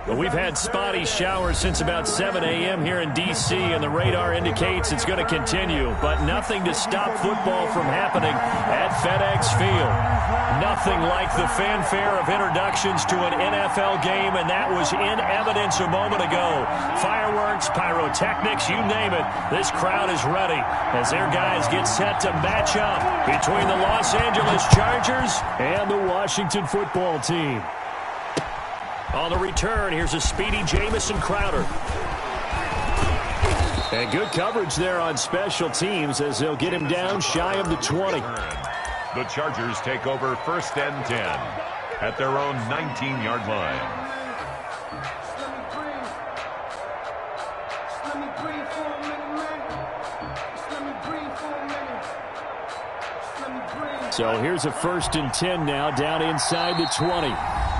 Well, we've had spotty showers since about 7 a.m. here in D.C., and the radar indicates it's going to continue, but nothing to stop football from happening at FedEx Field. Nothing like the fanfare of introductions to an NFL game, and that was in evidence a moment ago. Fireworks, pyrotechnics, you name it. This crowd is ready as their guys get set to match up between the Los Angeles Chargers and the Washington football team. On the return, here's a speedy Jamison Crowder. And good coverage there on special teams as they'll get him down shy of the 20. The Chargers take over 1st and 10 at their own 19-yard line. So here's a 1st and 10 now down inside the 20.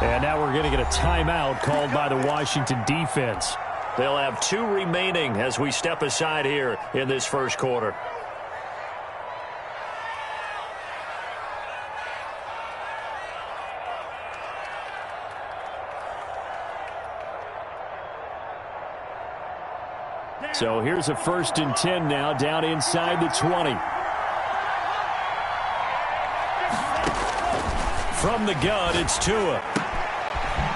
And now we're going to get a timeout called by the Washington defense. They'll have 2 remaining as we step aside here in this first quarter. So here's a 1st and 10 now down inside the 20. From the gun, it's Tua.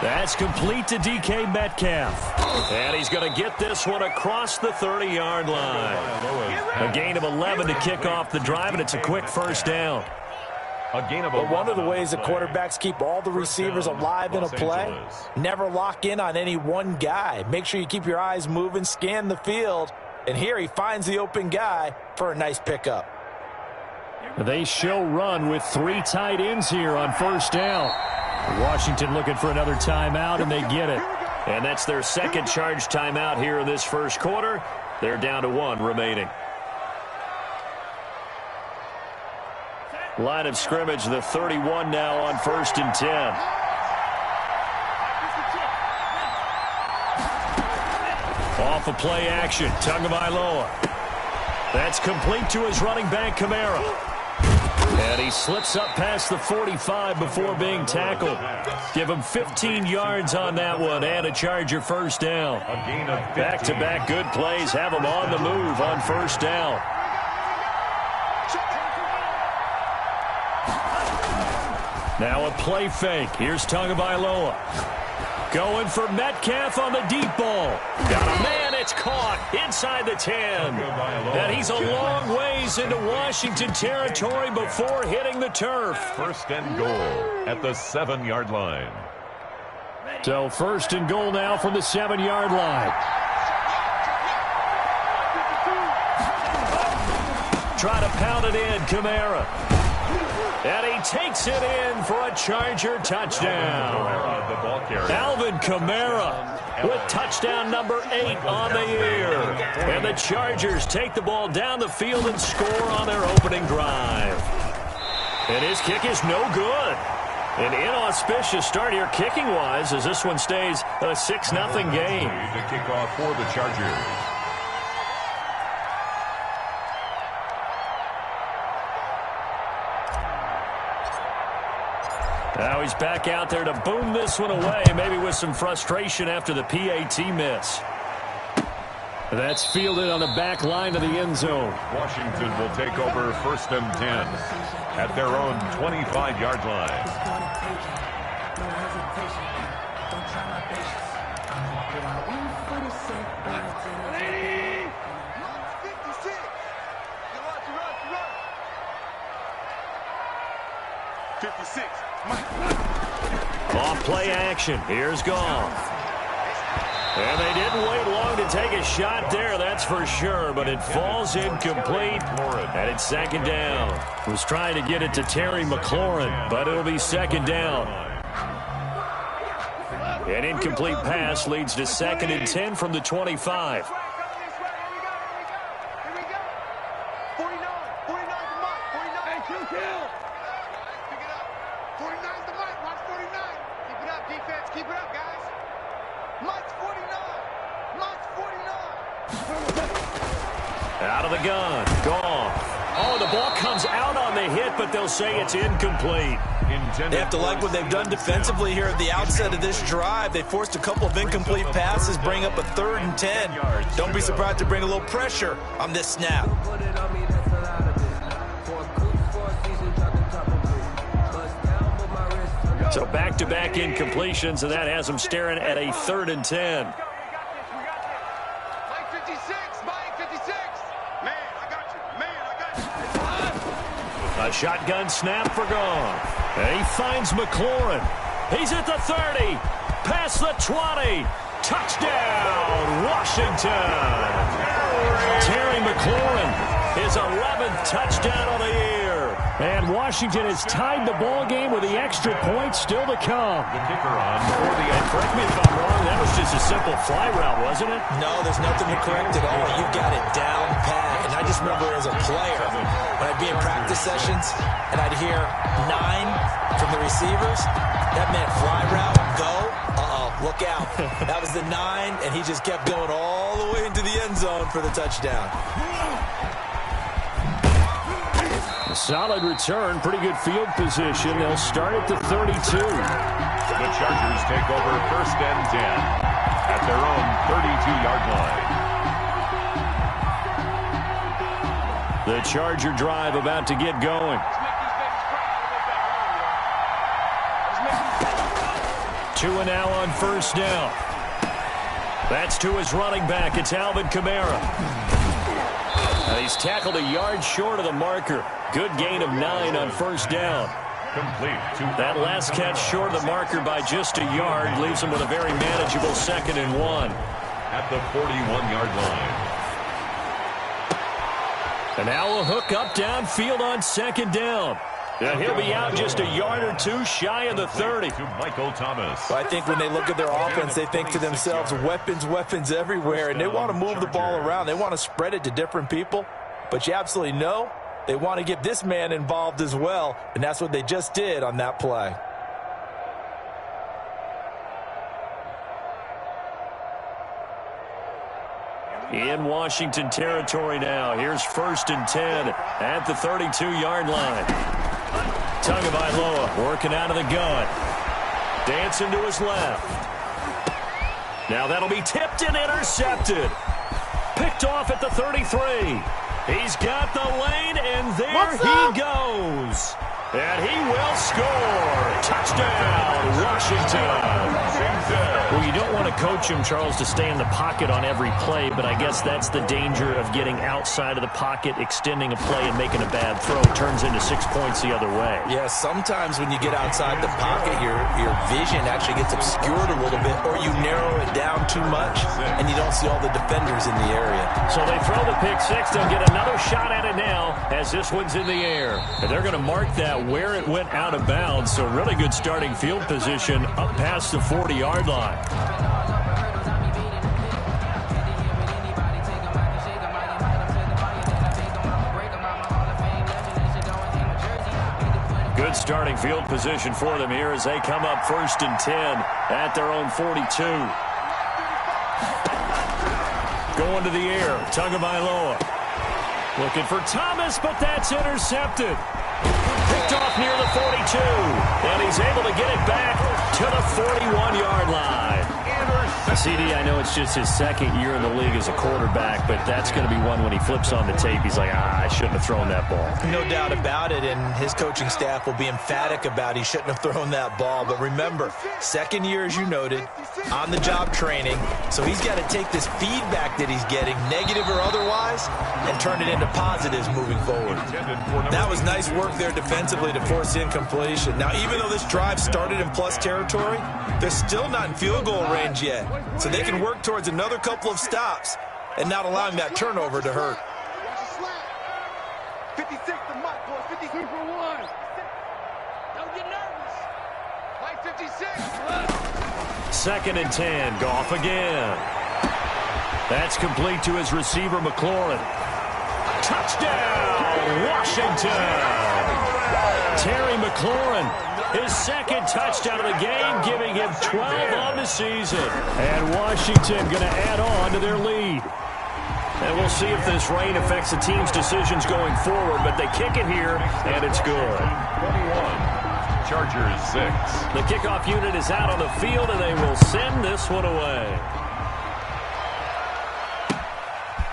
That's complete to DK Metcalf. And he's going to get this one across the 30-yard line. A gain of 11 to kick off the drive, and it's a quick first down. But one of the ways that quarterbacks keep all the receivers alive in a play, never lock in on any one guy. Make sure you keep your eyes moving, scan the field, and here he finds the open guy for a nice pickup. They show run with 3 tight ends here on first down. Washington looking for another timeout, and they get it. And that's their second charge timeout here in this first quarter. They're down to 1 remaining. Line of scrimmage, the 31 now on 1st and 10. Off of play action, Tagovailoa. That's complete to his running back, Kamara. And he slips up past the 45 before being tackled. Give him 15 yards on that one and a Charger first down. Back-to-back good plays have him on the move on first down. Now a play fake. Here's Tagovailoa. Going for Metcalf on the deep ball. Got a man, it's caught inside the 10. And he's a long ways into Washington territory before hitting the turf. 1st and goal at the 7-yard line. So 1st and goal now from the 7-yard line. Try to pound it in, Kamara. And he takes it in for a Charger touchdown. Alvin Kamara with touchdown number 8 on the year. And the Chargers take the ball down the field and score on their opening drive. And his kick is no good. An inauspicious start here kicking-wise as this one stays a 6-0 game. The kickoff for the Chargers. Now he's back out there to boom this one away, maybe with some frustration after the PAT miss. That's fielded on the back line of the end zone. Washington will take over 1st and 10 at their own 25-yard line. Off play action. Here's Goff. And they didn't wait long to take a shot there, that's for sure, but it falls incomplete, and it's 2nd down. Was trying to get it to Terry McLaurin, but it'll be 2nd down. An incomplete pass leads to 2nd and 10 from the 25. Out of the gun, Goff. Oh, the ball comes out on the hit, but they'll say it's incomplete. They have to like what they've done defensively here at the outset of this drive. They forced a couple of incomplete passes, bring up a 3rd and 10. Don't be surprised to bring a little pressure on this snap. So back-to-back incompletions, and that has them staring at a 3rd and 10. A shotgun snap for Goff. And he finds McLaurin. He's at the 30. Past the 20. Touchdown, Washington. Terry McLaurin, his 11th touchdown of the year. And Washington has tied the ball game with the extra point still to come. The kicker on for the end. Correct me if I'm wrong, that was just a simple fly route, wasn't it? No, there's nothing to correct at all. You've got it down pat. And I just remember as a player, when I'd be in practice sessions and I'd hear 9 from the receivers, that meant fly route, go. Look out. That was the 9, and he just kept going all the way into the end zone for the touchdown. A solid return, pretty good field position. They'll start at the 32. The Chargers take over 1st and 10 at their own 32-yard line. The Charger drive about to get going. 2 and now on 1st down. That's to his running back. It's Alvin Kamara. He's tackled a yard short of the marker. Good gain of 9 on 1st down. Complete. That last catch short of the marker by just a yard leaves him with a very manageable 2nd and 1. At the 41-yard line. And now a hook up downfield on 2nd down. And he'll be out just a yard or 2 shy of the 30. To Michael Thomas. I think when they look at their offense, they think to themselves, weapons everywhere, and they want to move the ball around. They want to spread it to different people, but you absolutely know they want to get this man involved as well, and that's what they just did on that play. In Washington territory now. Here's 1st and 10 at the 32-yard line. Tagovailoa working out of the gun. Dancing to his left. Now that'll be tipped and intercepted. Picked off at the 33. He's got the lane, and there he goes. And he will score. Touchdown, Washington. Well, you don't want to coach him, Charles, to stay in the pocket on every play, but I guess that's the danger of getting outside of the pocket, extending a play, and making a bad throw. It turns into 6 points the other way. Yeah, sometimes when you get outside the pocket, your vision actually gets obscured a little bit, or you narrow it down too much, and you don't see all the defenders in the area. So they throw the pick six. They'll get another shot at it now as this one's in the air. And they're going to mark that where it went out of bounds. So really good starting field position up past the 40-yard line. Good starting field position for them here as they come up 1st and 10 at their own 42. Going to the air, Tagovailoa. Looking for Thomas, but that's intercepted. Picked off near the 42, and he's able to get it back to the 41-yard line. CD, I know it's just his 2nd year in the league as a quarterback, but that's going to be one when he flips on the tape, he's like, I shouldn't have thrown that ball. No doubt about it, and his coaching staff will be emphatic about he shouldn't have thrown that ball. But remember, 2nd year, as you noted, on-the-job training, so he's got to take this feedback that he's getting, negative or otherwise, and turn it into positives moving forward. That was nice work there defensively to force the incompletion. Now, even though this drive started in plus territory, they're still not in field goal range yet. So they can work towards another couple of stops and not allowing that turnover to hurt. 56 to Mike, boy. 53 for 1. Don't get nervous. Play 56. 2nd and 10. Goff again. That's complete to his receiver, McLaurin. Touchdown, Washington. Terry McLaurin. His 2nd touchdown of the game, giving him 12 on the season. And Washington going to add on to their lead. And we'll see if this rain affects the team's decisions going forward, but they kick it here, and it's good. 21. Chargers 6. The kickoff unit is out on the field, and they will send this one away.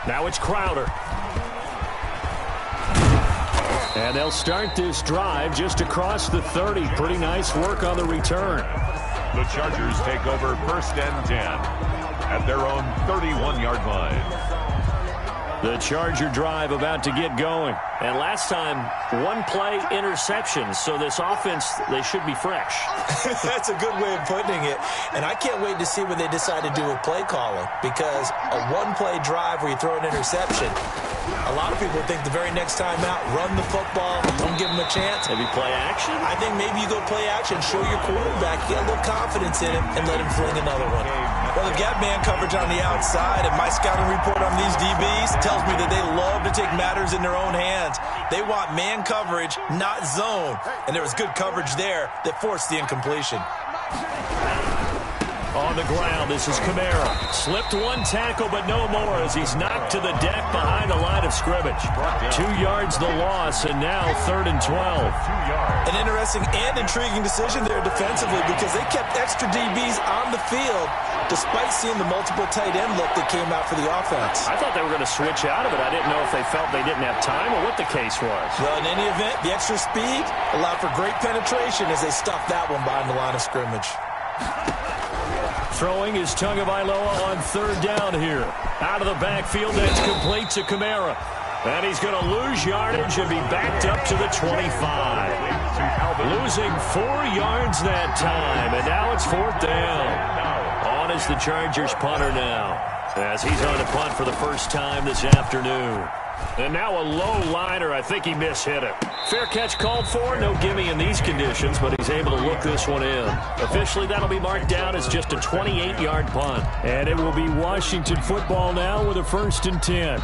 Now it's Crowder. And they'll start this drive just across the 30. Pretty nice work on the return. The Chargers take over 1st and 10 at their own 31-yard line. The Charger drive about to get going. And last time, one-play interception. So this offense, they should be fresh. That's a good way of putting it. And I can't wait to see what they decide to do with play calling. Because a one-play drive where you throw an interception, a lot of people think the very next time out, run the football, don't give them a chance. Maybe play action? I think maybe you go play action, show your quarterback, get a little confidence in him, and let him fling another one. Well, they've got man coverage on the outside, and my scouting report on these DBs tells me that they love to take matters in their own hands. They want man coverage, not zone. And there was good coverage there that forced the incompletion. On the ground, this is Kamara. Slipped one tackle, but no more as he's knocked to the deck behind the line of scrimmage. 2 yards the loss, and now 3rd and 12. An interesting and intriguing decision there defensively because they kept extra DBs on the field despite seeing the multiple tight end look that came out for the offense. I thought they were going to switch out of it. I didn't know if they felt they didn't have time or what the case was. Well, in any event, the extra speed allowed for great penetration as they stuffed that one behind the line of scrimmage. Throwing is Tagovailoa on 3rd down here. Out of the backfield, that's complete to Kamara. And he's going to lose yardage and be backed up to the 25. Losing 4 yards that time, and now it's 4th down. On is the Chargers punter now, as he's on to punt for the first time this afternoon. And now a low liner. I think he mishit it. Fair catch called for. No gimme in these conditions, but he's able to look this one in. Officially, that'll be marked down as just a 28-yard punt. And it will be Washington football now with a 1st and 10.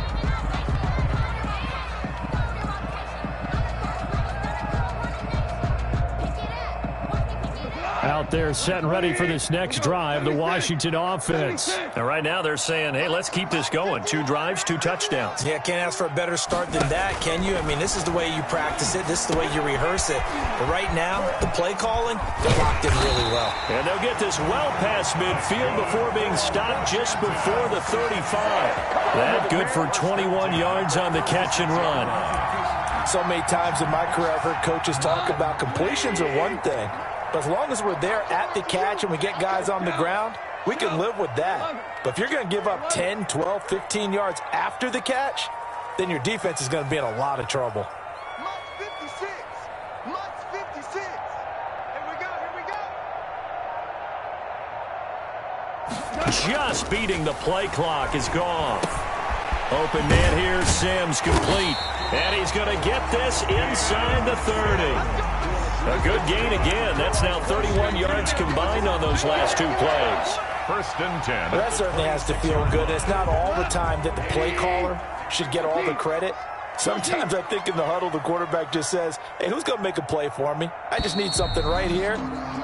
Out there set and ready for this next drive, the Washington offense. And right now they're saying, hey, let's keep this going. 2 drives, 2 touchdowns. Yeah, can't ask for a better start than that, can you? I mean, this is the way you practice it. This is the way you rehearse it. But right now, the play calling, they're locked in really well. And they'll get this well past midfield before being stopped just before the 35. That good for 21 yards on the catch and run. So many times in my career, I've heard coaches talk about completions are one thing. But as long as we're there at the catch and we get guys on the ground, we can live with that. But if you're going to give up 10, 12, 15 yards after the catch, then your defense is going to be in a lot of trouble. Much 56. Much 56. Here we go. Just beating the play clock is gone. Open man here, Sims complete. And he's going to get this inside the 30. A good gain again. That's now 31 yards combined on those last 2 plays. 1st and 10. Well, that certainly has to feel good. It's not all the time that the play caller should get all the credit. Sometimes I think in the huddle, the quarterback just says, hey, who's going to make a play for me? I just need something right here.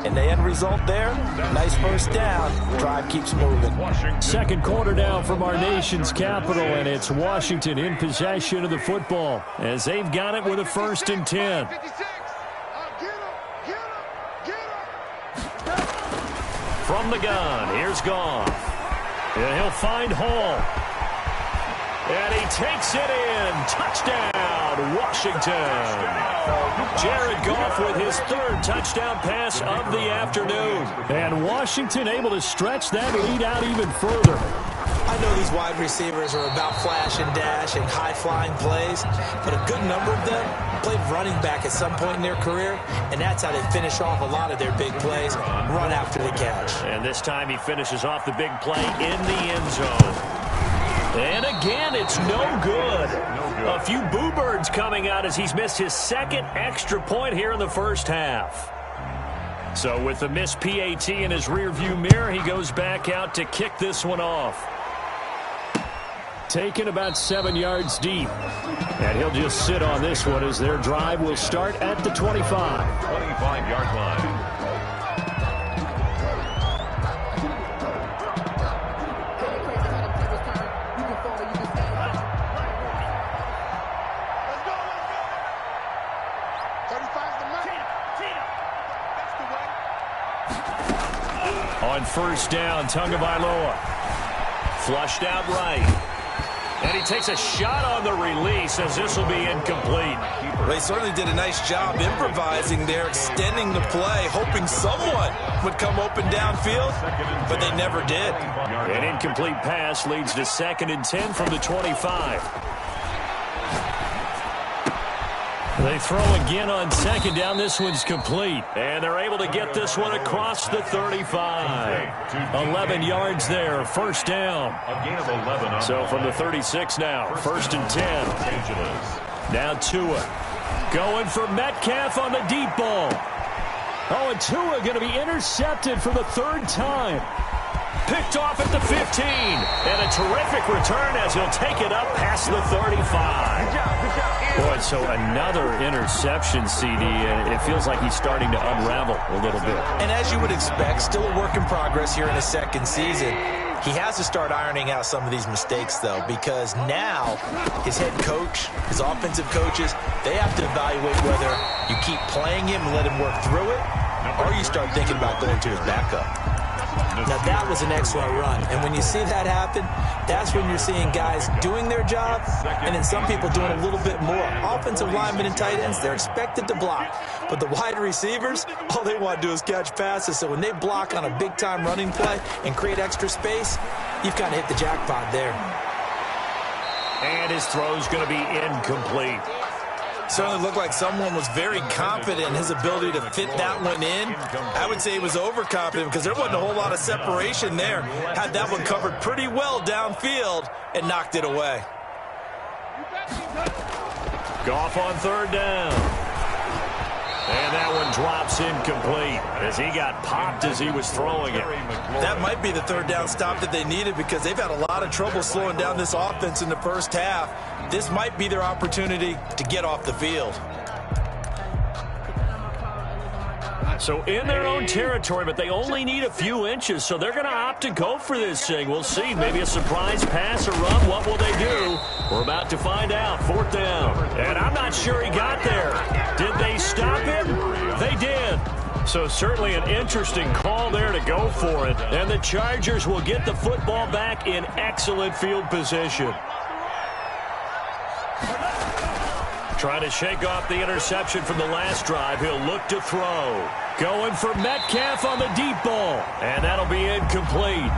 And the end result there, nice 1st down. Drive keeps moving. 2nd quarter now from our nation's capital, and it's Washington in possession of the football as they've got it with a 1st and 10. 56. From the gun, here's Goff. And he'll find Hall. And he takes it in. Touchdown, Washington. Jared Goff with his 3rd touchdown pass of the afternoon. And Washington able to stretch that lead out even further. I know these wide receivers are about flash and dash and high-flying plays, but a good number of them played running back at some point in their career, and that's how they finish off a lot of their big plays, run after the catch. And this time he finishes off the big play in the end zone. And again, it's no good. A few boo birds coming out as he's missed his 2nd extra point here in the 1st half. So with the missed PAT in his rearview mirror, he goes back out to kick this one off. Taken about 7 yards deep. And he'll just sit on this one as their drive will start at the 25. 25-yard line. On first down, Tagovailoa. Flushed out right. And he takes a shot on the release as this will be incomplete. They certainly did a nice job improvising there, extending the play, hoping someone would come open downfield, but they never did. An incomplete pass leads to 2nd and 10 from the 25. They throw again on 2nd down. This one's complete. And they're able to get this one across the 35. 11 yards there. 1st down. A gain of 11. So from the 36 now. 1st and 10. Now Tua. Going for Metcalf on the deep ball. Oh, and Tua going to be intercepted for the 3rd time. Picked off at the 15. And a terrific return as he'll take it up past the 35. Good job. Boy, so another interception, CD, and it feels like he's starting to unravel a little bit. And as you would expect, still a work in progress here in his 2nd season. He has to start ironing out some of these mistakes, though, because now his head coach, his offensive coaches, they have to evaluate whether you keep playing him and let him work through it, or you start thinking about going to his backup. Now, that was an excellent run. And when you see that happen, that's when you're seeing guys doing their job and then some people doing a little bit more. Offensive linemen and tight ends, they're expected to block. But the wide receivers, all they want to do is catch passes. So when they block on a big-time running play and create extra space, you've kind of hit the jackpot there. And his throw's going to be incomplete. Certainly looked like someone was very confident in his ability to fit that one in. I would say he was overconfident because there wasn't a whole lot of separation there. Had that one covered pretty well downfield and knocked it away. Goff on 3rd down. And that one drops incomplete as he got popped as he was throwing it. That might be the 3rd down stop that they needed because they've had a lot of trouble slowing down this offense in the 1st half. This might be their opportunity to get off the field. So in their own territory, but they only need a few inches, so they're going to opt to go for this thing. We'll see. Maybe a surprise pass or run. What will they do? We're about to find out. 4th down. And I'm not sure he got there. Did they stop him? They did. So certainly an interesting call there to go for it. And the Chargers will get the football back in excellent field position. Trying to shake off the interception from the last drive. He'll look to throw. Going for Metcalf on the deep ball. And that'll be incomplete.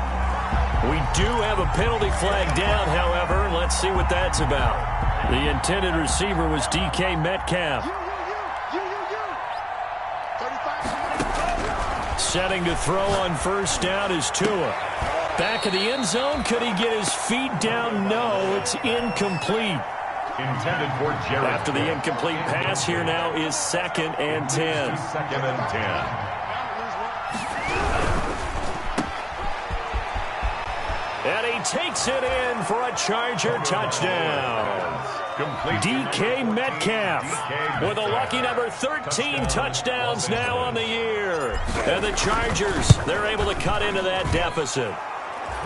We do have a penalty flag down, however. Let's see what that's about. The intended receiver was DK Metcalf. Setting to throw on 1st down is Tua. Back of the end zone. Could he get his feet down? No, it's incomplete. Intended for Jared. After the incomplete pass, here now is 2nd and 10. 2nd and 10. And he takes it in for a Charger touchdown. DK Metcalf with a lucky number 13 touchdowns now on the year. And the Chargers, they're able to cut into that deficit.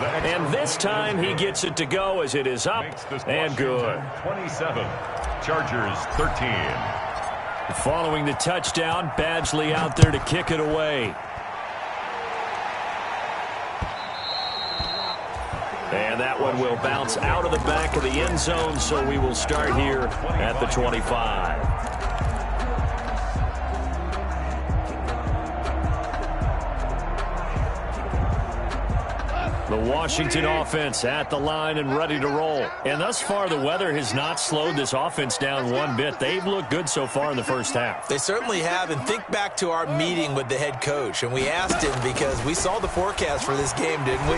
And this time he gets it to go as it is up and good. 27, Chargers 13. Following the touchdown, Badgley out there to kick it away. And that one will bounce out of the back of the end zone, so we will start here at the 25. The Washington offense at the line and ready to roll. And thus far, the weather has not slowed this offense down one bit. They've looked good so far in the 1st half. They certainly have. And think back to our meeting with the head coach. And we asked him because we saw the forecast for this game, didn't we?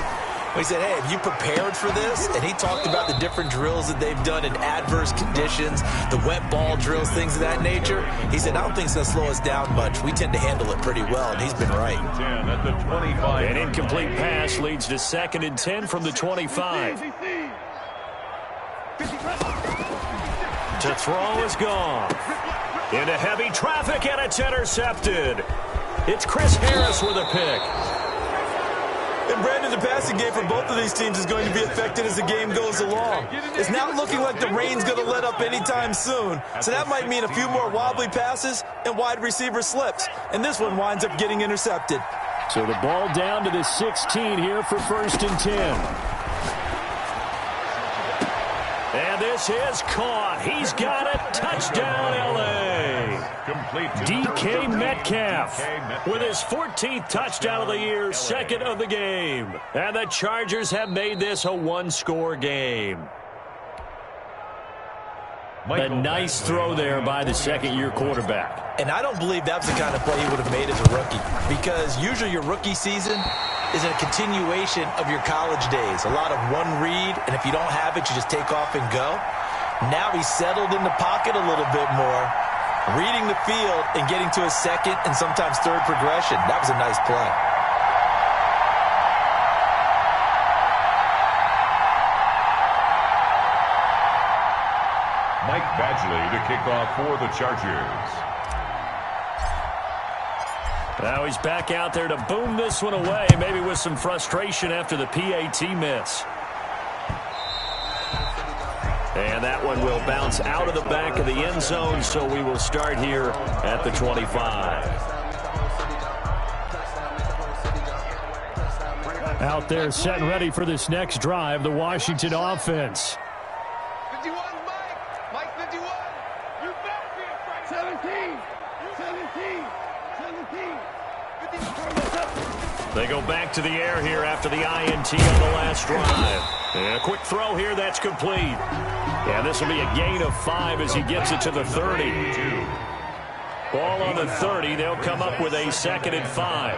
We said, hey, have you prepared for this? And he talked about the different drills that they've done in adverse conditions, the wet ball drills, things of that nature. He said, I don't think it's going to slow us down much. We tend to handle it pretty well, and he's been right. At the 25. An incomplete pass leads to 2nd and 10 from the 25. To throw is gone. Into heavy traffic, and it's intercepted. It's Chris Harris with a pick. And Brandon, the passing game for both of these teams is going to be affected as the game goes along. It's not looking like the rain's going to let up anytime soon. So that might mean a few more wobbly passes and wide receiver slips. And this one winds up getting intercepted. So the ball down to the 16 here for 1st and 10. And this is caught. He's got it. Touchdown, L.A. Complete to DK Metcalf with his 14th touchdown of the year, 2nd of the game. And the Chargers have made this a one-score game. A nice throw there by the second-year quarterback. And I don't believe that was the kind of play he would have made as a rookie, because usually your rookie season is a continuation of your college days. A lot of one read, and if you don't have it, you just take off and go. Now he's settled in the pocket a little bit more, reading the field and getting to a second and sometimes third progression. That was a nice play. Mike Badgley to kick off for the Chargers. Now he's back out there to boom this one away, maybe with some frustration after the PAT miss. And that one will bounce out of the back of the end zone, so we will start here at the 25. Out there set and ready for this next drive, the Washington offense. 51, Mike 51. You back here, Frank. 17. 17. They go back to the air here after the INT on the last drive. And a quick throw here, that's complete. And this will be a gain of 5 as he gets it to the 30. Ball on the 30. They'll come up with a 2nd and 5.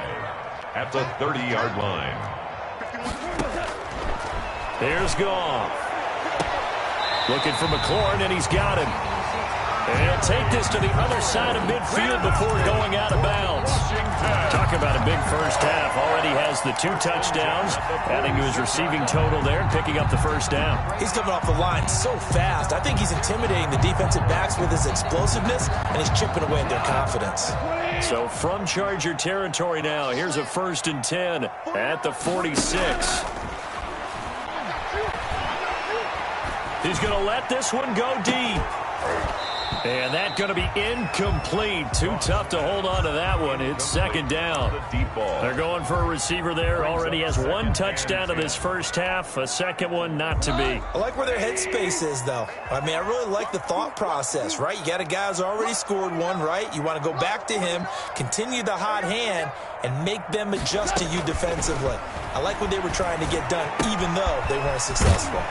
At the 30-yard line. Here's Goff. Looking for McLaurin, and he's got him. And he'll take this to the other side of midfield before going out of bounds. Talk about a big first half. Already has the 2 touchdowns, adding to his receiving total there and picking up the first down. He's coming off the line so fast. I think he's intimidating the defensive backs with his explosiveness, and he's chipping away at their confidence. So from Charger territory now, here's a 1st and 10 at the 46. He's going to let this one go deep. And that's going to be incomplete. Too tough to hold on to that one. It's 2nd down. They're going for a receiver there. Already has 1 touchdown in this first half. A 2nd one not to be. I like where their headspace is, though. I mean, I really like the thought process, right? You got a guy who's already scored 1, right? You want to go back to him, continue the hot hand, and make them adjust to you defensively. I like what they were trying to get done, even though they weren't successful.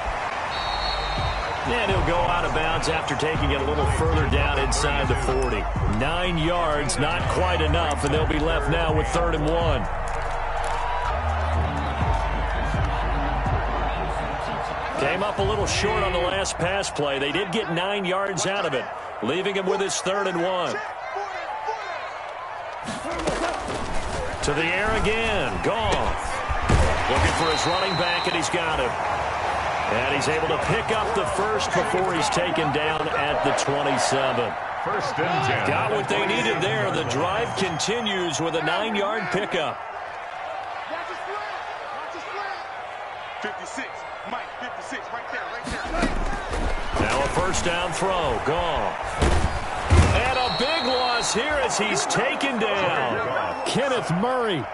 And he'll go out of bounds after taking it a little further down inside the 40. 9 yards, not quite enough, and they'll be left now with 3rd and 1. Came up a little short on the last pass play. They did get 9 yards out of it, leaving him with his 3rd and 1. To the air again. Goff. Looking for his running back, and he's got him. And he's able to pick up the first before he's taken down at the 27. 1st and 10. Got what they needed there. The drive continues with a 9-yard pickup. 56. Mike, 56. Right there. Now a 1st down throw. Goff. And a big loss here as he's taken down. Kenneth Murray.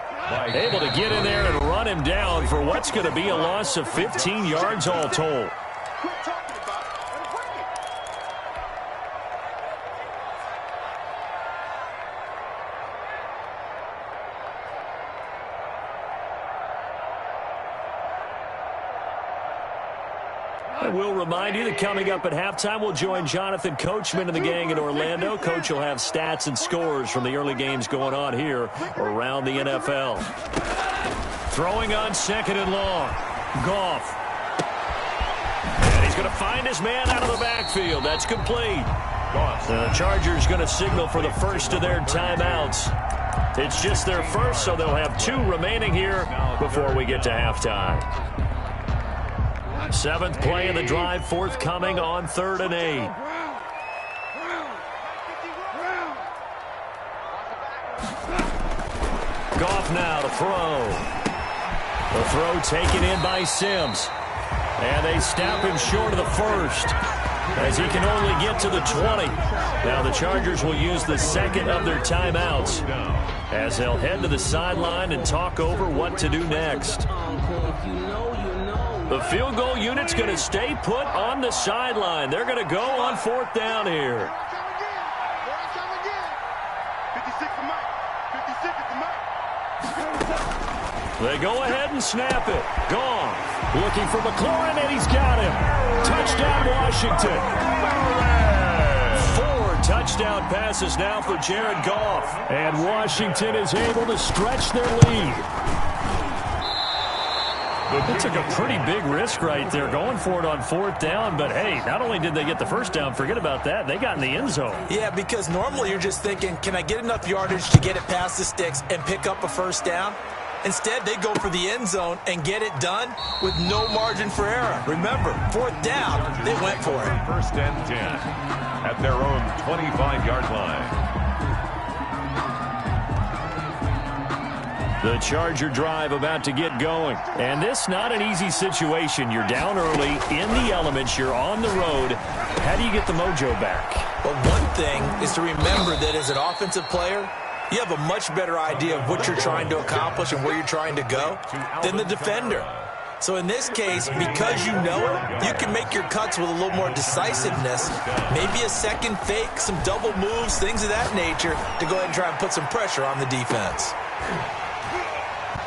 Able to get in there and run him down for what's going to be a loss of 15 yards all told. I will remind you that coming up at halftime, we'll join Jonathan Coachman and the gang in Orlando. Coach will have stats and scores from the early games going on here around the NFL. Throwing on 2nd and long. Goff. And he's going to find his man out of the backfield. That's complete. The Chargers going to signal for the first of their timeouts. It's just their first, so they'll have 2 remaining here before we get to halftime. 7th play of the drive forthcoming on 3rd and 8. Goff now to throw. The throw taken in by Sims. And they snap him short of the first. as he can only get to the 20. Now the Chargers will use the second of their timeouts as they'll head to the sideline and talk over what to do next. The field goal unit's going to stay put on the sideline. They're going to go on 4th down here. They go ahead and snap it. Gone. Looking for McLaurin, and he's got him. Touchdown, Washington. 4 touchdown passes now for Jared Goff. And Washington is able to stretch their lead. They took a pretty big risk right there going for it on 4th down. But, hey, not only did they get the first down, forget about that, they got in the end zone. Yeah, because normally you're just thinking, can I get enough yardage to get it past the sticks and pick up a first down? Instead, they go for the end zone and get it done with no margin for error. Remember, 4th down, they went for it. 1st and 10 at their own 25-yard line. The Charger drive about to get going. And this not an easy situation. You're down early, in the elements, you're on the road. How do you get the mojo back? Well, one thing is to remember that as an offensive player, you have a much better idea of what you're trying to accomplish and where you're trying to go than the defender. So in this case, because you know it, you can make your cuts with a little more decisiveness, maybe a second fake, some double moves, things of that nature, to go ahead and try and put some pressure on the defense.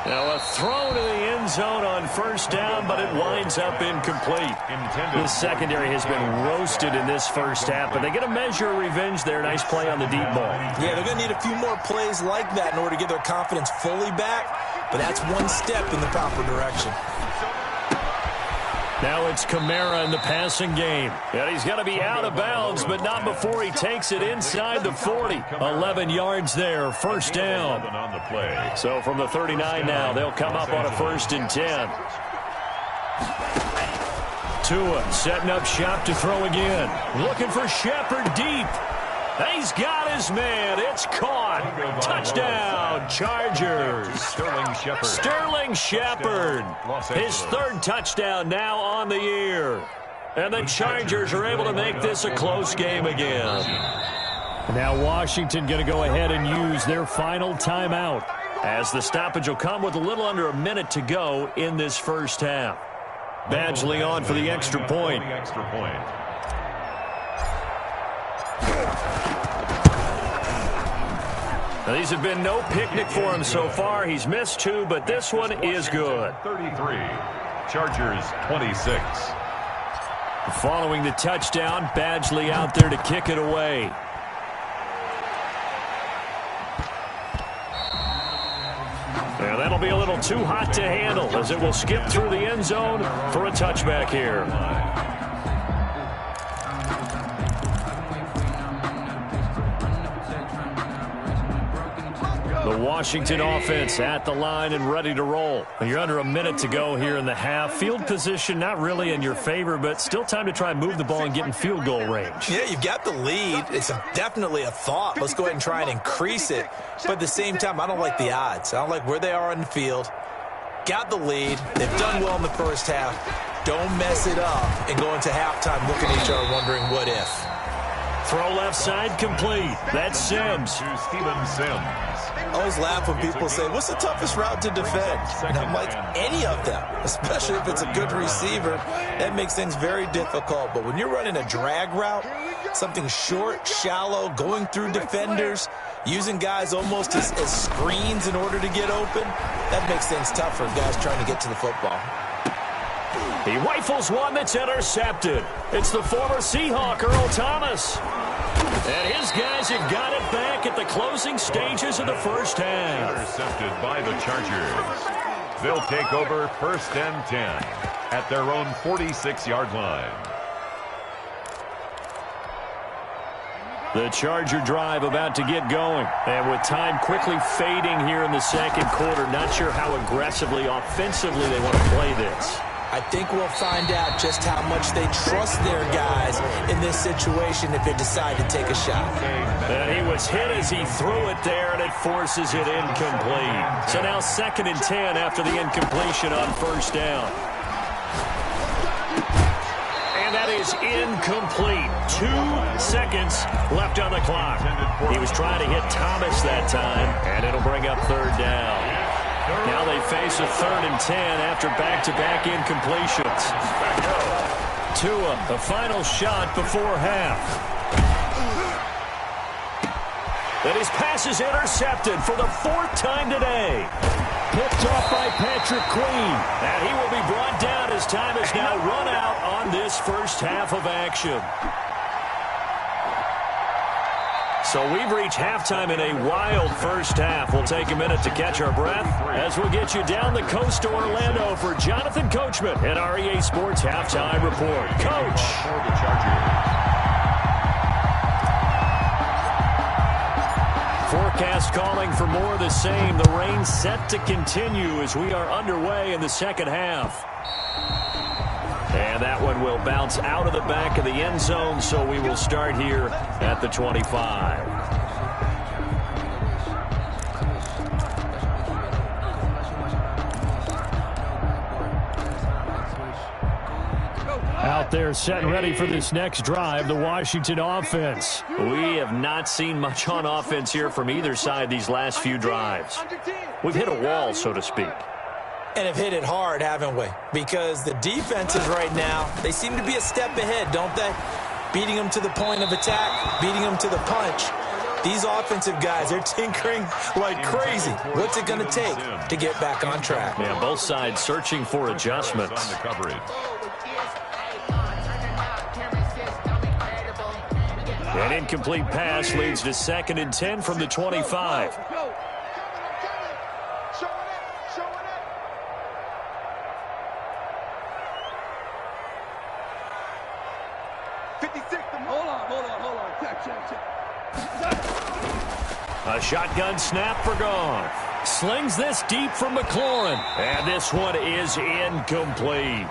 Now a throw to the end zone on 1st down, but it winds up incomplete. The secondary has been roasted in this first half, but they get a measure of revenge there. Nice play on the deep ball. Yeah, they're going to need a few more plays like that in order to get their confidence fully back, but that's one step in the proper direction. Now it's Kamara in the passing game. And he's going to be out of bounds, but not before he takes it inside the 40. 11 yards there, 1st down. So from the 39 now, they'll come up on a 1st and 10. Tua setting up shop to throw again. Looking for Shepard deep. He's got his man. It's caught. Touchdown, Chargers. Sterling Shepard. His 3rd touchdown now on the year. And the Chargers are able to make this a close game again. Now Washington going to go ahead and use their final timeout, as the stoppage will come with a little under a minute to go in this first half. Badgley on for the extra point. Now, these have been no picnic for him so far. He's missed 2, but this one is good. 33, Chargers 26. Following the touchdown, Badgley out there to kick it away. Now, that'll be a little too hot to handle, as it will skip through the end zone for a touchback here. The Washington offense at the line and ready to roll. You're under a minute to go here in the half. Field position not really in your favor, but still time to try and move the ball and get in field goal range. Yeah, you've got the lead. It's definitely a thought. Let's go ahead and try and increase it. But at the same time, I don't like the odds. I don't like where they are on the field. Got the lead. They've done well in the first half. Don't mess it up and go into halftime looking at each other wondering what if. Throw left side complete. That's Sims. To Steven Sims. I always laugh when people say, what's the toughest route to defend? And I'm like, any of them, especially if it's a good receiver. That makes things very difficult. But when you're running a drag route, something short, shallow, going through defenders, using guys almost as screens in order to get open, that makes things tough for guys trying to get to the football. He rifles one that's intercepted. It's the former Seahawk, Earl Thomas. And his guys have got it back at the closing stages of the first half. Intercepted by the Chargers. They'll take over 1st and 10 at their own 46-yard line. The Charger drive about to get going. And with time quickly fading here in the second quarter, not sure how aggressively, offensively they want to play this. I think we'll find out just how much they trust their guys in this situation if they decide to take a shot. And he was hit as he threw it there, and it forces it incomplete. So now 2nd and 10 after the incompletion on 1st down. And that is incomplete. 2 seconds left on the clock. He was trying to hit Thomas that time, and it'll bring up 3rd down. Now they face a 3rd and 10 after back-to-back incompletions. Tua, the final shot before half. And his pass is intercepted for the 4th time today. Picked off by Patrick Queen. And he will be brought down as time is now run out on this first half of action. So we've reached halftime in a wild first half. We'll take a minute to catch our breath as we'll get you down the coast to Orlando for Jonathan Coachman at our EA Sports Halftime Report. Coach. Forecast calling for more of the same. The rain set to continue as we are underway in the second half. And that one will bounce out of the back of the end zone, so we will start here at the 25. Out there set and ready for this next drive, the Washington offense. We have not seen much on offense here from either side these last few drives. We've hit a wall, so to speak. And have hit it hard, haven't we? Because the defenses right now, they seem to be a step ahead, don't they? Beating them to the point of attack, beating them to the punch. These offensive guys, they're tinkering like crazy. What's it going to take to get back on track? Yeah, both sides searching for adjustments. An incomplete pass leads to 2nd and 10 from the 25. A shotgun snap for Goff. Slings this deep from McLaurin. And this one is incomplete.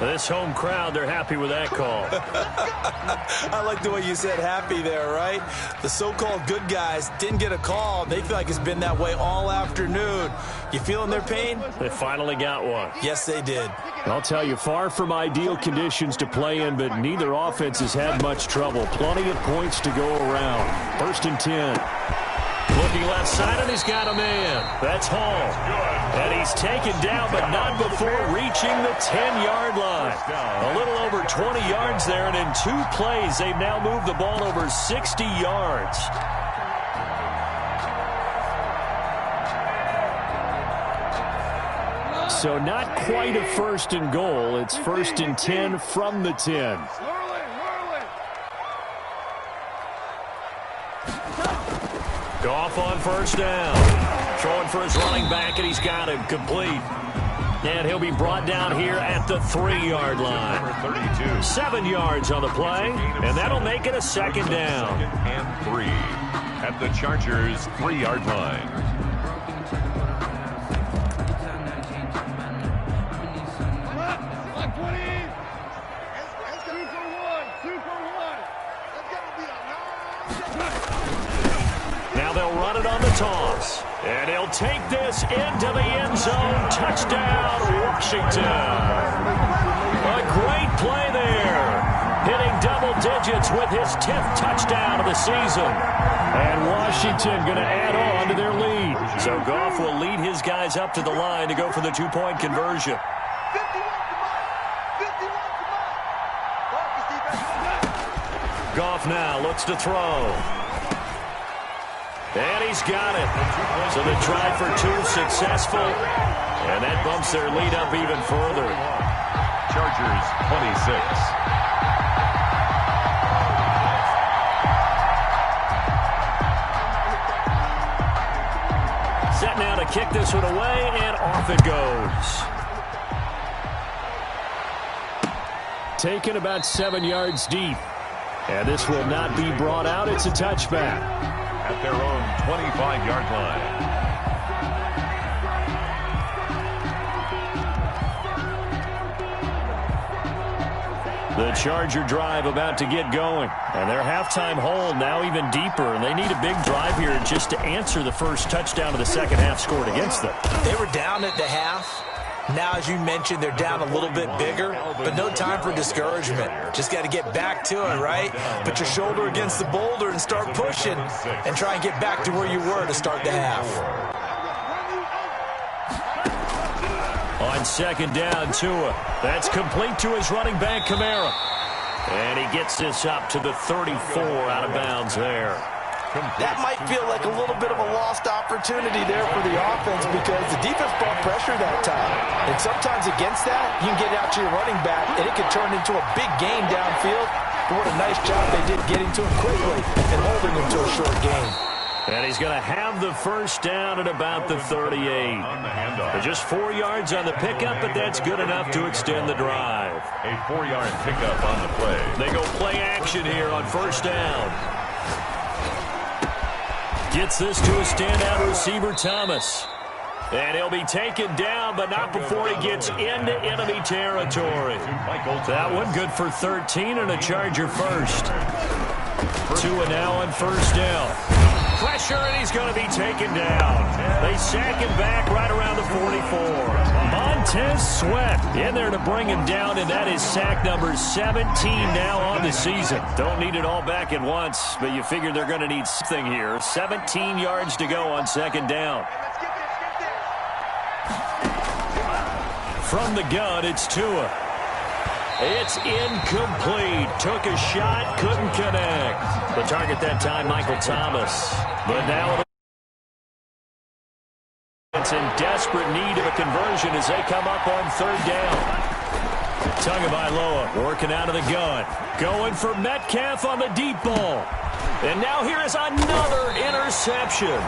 This home crowd, they're happy with that call. I like the way you said happy there, right? The so-called good guys didn't get a call. They feel like it's been that way all afternoon. You feeling their pain? They finally got one. Yes, they did. I'll tell you, far from ideal conditions to play in, but neither offense has had much trouble. Plenty of points to go around. 1st and 10. Looking left side, and he's got a man. That's Hall. And he's taken down, but not before reaching the 10-yard line. A little over 20 yards there, and in 2 plays, they've now moved the ball over 60 yards. So not quite a 1st and goal. It's 1st and 10 from the 10. Goff on 1st down. Throwing for his running back, and he's got him complete. And he'll be brought down here at the 3-yard line. 7 yards on the play, and that'll make it a 2nd down. And 3 at the Chargers' 3-yard line. Now they'll run it on the toss. And he'll take this into the end zone. Touchdown, Washington. A great play there. Hitting double digits with his 10th touchdown of the season. And Washington going to add on to their lead. So Goff will lead his guys up to the line to go for the 2-point conversion. Goff now looks to throw. And he's got it. So they tried for 2, successful. And that bumps their lead up even further. Chargers 26. Set now to kick this one away, and off it goes. Taken about 7 yards deep. And this will not be brought out. It's a touchback. At their own 25-yard line. The Charger drive about to get going. And their halftime hold now even deeper. And they need a big drive here just to answer the first touchdown of the second half scored against them. They were down at the half. Now, as you mentioned, they're down a little bit bigger, but no time for discouragement. Just got to get back to it, right? Put your shoulder against the boulder and start pushing and try and get back to where you were to start the half. On second down, Tua. That's complete to his running back, Kamara. And he gets this up to the 34 out of bounds there. That might feel like a little bit of a lost opportunity there for the offense because the defense brought pressure that time. And sometimes against that, you can get out to your running back, and it can turn into a big gain downfield. But what a nice job they did getting to him quickly and holding him to a short gain. And he's going to have the first down at about the 38. Just 4 yards on the pickup, but that's good enough to extend the drive. A 4-yard pickup on the play. They go play action here on first down. Gets this to a standout receiver, Thomas. And he'll be taken down, but not before he gets into enemy territory. That one good for 13 and a Charger first. Tua now on first down. Pressure, and he's going to be taken down. They sack him back right around the 44. Montez Sweat in there to bring him down, and that is sack number 17 now on the season. Don't need it all back at once, but you figure they're going to need something here. 17 yards to go on second down. From the gun, it's Tua. It's incomplete. Took a shot, couldn't connect. The target that time, Michael Thomas. But now it's in desperate need of a conversion as they come up on third down. Tagovailoa working out of the gun. Going for Metcalf on the deep ball. And now here is another interception.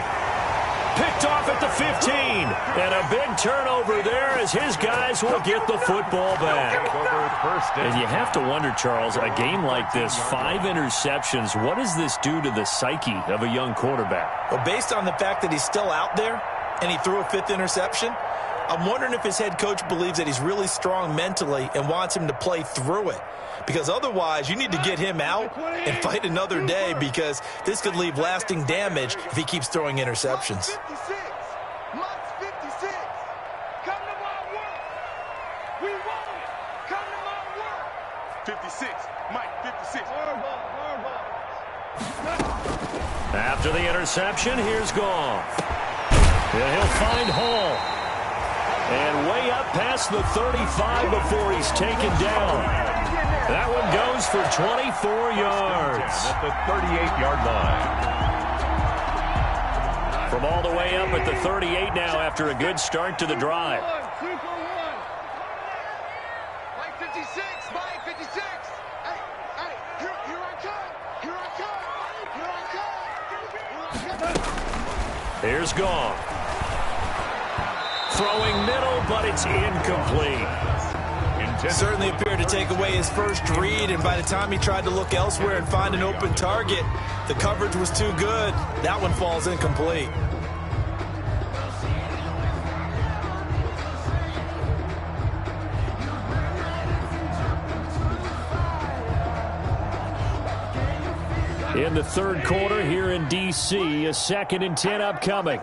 Picked off at the 15. And a big turnover there as his guys will get the football back. And you have to wonder, Charles, a game like this, 5 interceptions, what does this do to the psyche of a young quarterback? Well, based on the fact that he's still out there and he threw a 5th interception, I'm wondering if his head coach believes that he's really strong mentally and wants him to play through it. Because otherwise, you need to get him out and fight another day because this could leave lasting damage if he keeps throwing interceptions. 56, Mike, 56. After the interception, here's Goff. And he'll find Hall. And way up past the 35 before he's taken down. That one goes for 24 yards. At the 38-yard line. From all the way up at the 38 now after a good start to the drive. Mike 56, Mike 56. Hey, here I come. Here I come. Here I come. Here's Goff. Throwing middle, but it's incomplete. Certainly appeared to take away his first read, and by the time he tried to look elsewhere and find an open target, the coverage was too good. That one falls incomplete. In the third quarter here in D.C., a 2nd and 10 upcoming.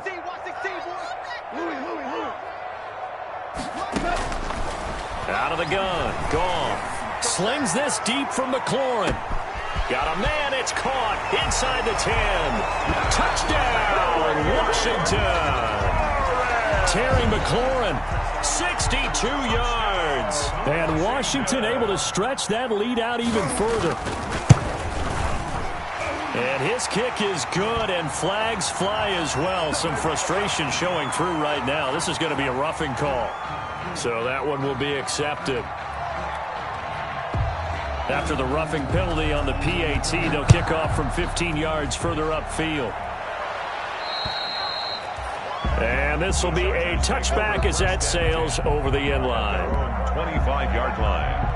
Out of the gun, Goff slings this deep from McLaurin. Got a man, it's caught inside the 10. Touchdown, Washington. Terry McLaurin, 62 yards. And Washington able to stretch that lead out even further. And his kick is good, and flags fly as well. Some frustration showing through right now. This is going to be a roughing call. So that one will be accepted. After the roughing penalty on the PAT, they'll kick off from 15 yards further upfield. And this will be a touchback as that sails over the end line. 25-yard line.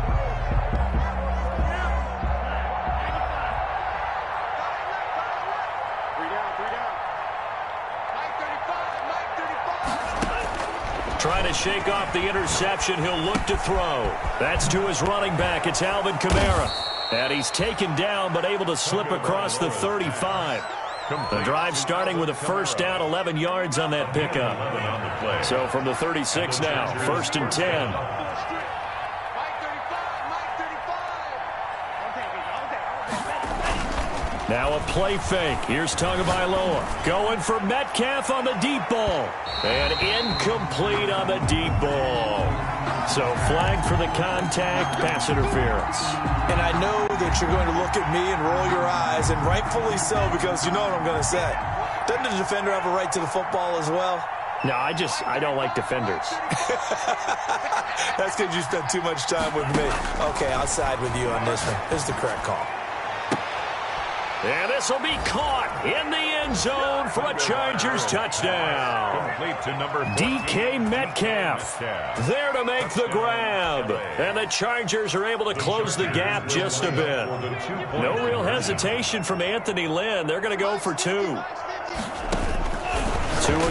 Trying to shake off the interception. He'll look to throw. That's to his running back. It's Alvin Kamara. And he's taken down but able to slip across the 35. The drive starting with a first down, 11 yards on that pickup. So from the 36 now, 1st and 10. Now a play fake. Here's Tagovailoa going for Metcalf on the deep ball. And incomplete on the deep ball. So flag for the contact, pass interference. And I know that you're going to look at me and roll your eyes, and rightfully so, because you know what I'm going to say. Doesn't the defender have a right to the football as well? No, I don't like defenders. That's because you spent too much time with me. Okay, I'll side with you on this one. This is the correct call. And this will be caught in the end zone for a Chargers touchdown. Complete to number 14, DK Metcalf there to make the grab. And the Chargers are able to close the gap just a bit. No real hesitation from Anthony Lynn. They're going to go for 2. 2 are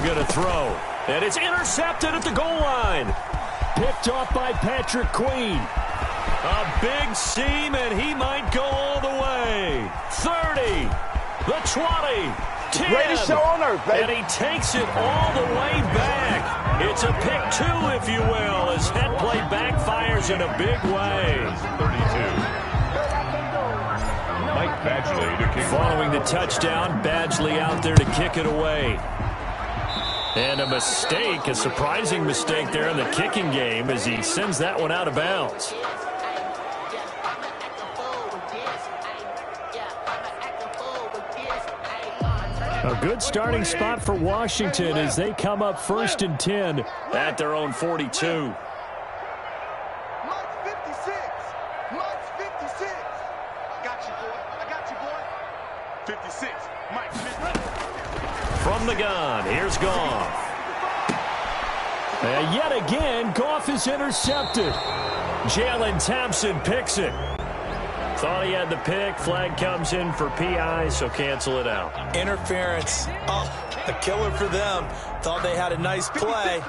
going to throw. And it's intercepted at the goal line. Picked off by Patrick Queen. A big seam, and he might go all the way. 30, the 20, 10. Greatest show on earth, baby. And he takes it all the way back. It's a pick 2, if you will, as that play backfires in a big way. 32. Mike Badgley to kick. Following the touchdown, Badgley out there to kick it away. And a mistake, a surprising mistake there in the kicking game as he sends that one out of bounds. A good starting spot for Washington as they come up 1st and 10 at their own 42. March 56. March 56. I got you, boy. 56. Mike Smith. From the gun, here's Goff. And yet again, Goff is intercepted. Jalen Thompson picks it. Thought he had the pick. Flag comes in for PI, so cancel it out. Interference. Oh, a killer for them. Thought they had a nice play.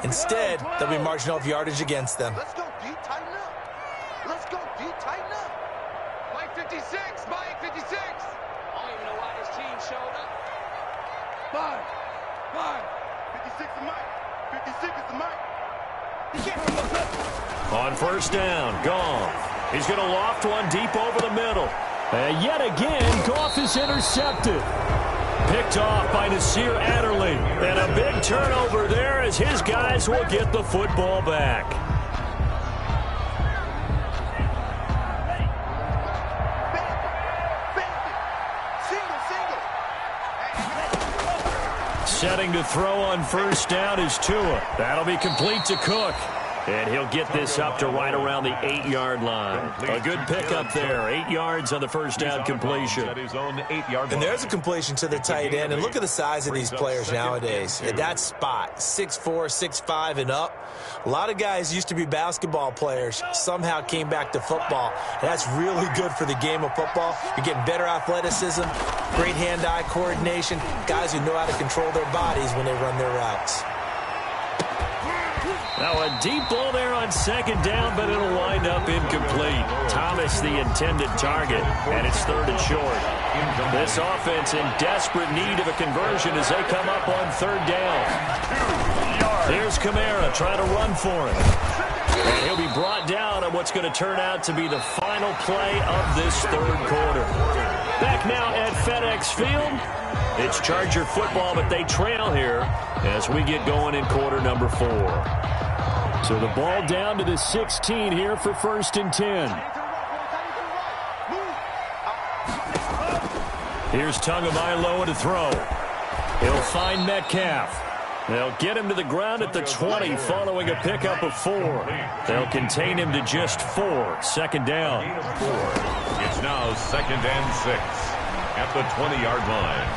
Instead, they'll be marching off yardage against them. Let's go D, tighten up. Let's go D, tighten up. Mike 56. Mike 56. I don't even know why this team showed up. 5. 56 is Mike. 56 is the Mike. He can't. On 1st down, Goff. He's going to loft one deep over the middle. And yet again, Goff is intercepted. Picked off by Nasir Adderley. And a big turnover there as his guys will get the football back. Setting to throw on 1st down is Tua. That'll be complete to Cook. And he'll get this up to right around the 8-yard line. A good pickup there. 8 yards on the 1st down completion. And there's a completion to the tight end. And look at the size of these players nowadays. At that spot, 6'4", 6'5", and up. A lot of guys used to be basketball players, somehow came back to football. And that's really good for the game of football. You're getting better athleticism, great hand-eye coordination, guys who know how to control their bodies when they run their routes. Now a deep ball there on 2nd down, but it'll wind up incomplete. Thomas the intended target, and it's 3rd and short. This offense in desperate need of a conversion as they come up on 3rd down. Here's Kamara trying to run for it. And he'll be brought down on what's going to turn out to be the final play of this 3rd quarter. Back now at FedEx Field. It's Charger football, but they trail here as we get going in quarter number 4. So the ball down to the 16 here for 1st and 10. Here's Tagovailoa to throw. He'll find Metcalf. They'll get him to the ground at the 20 following a pickup of 4. They'll contain him to just 4. 2nd down. It's now 2nd and 6 at the 20-yard line.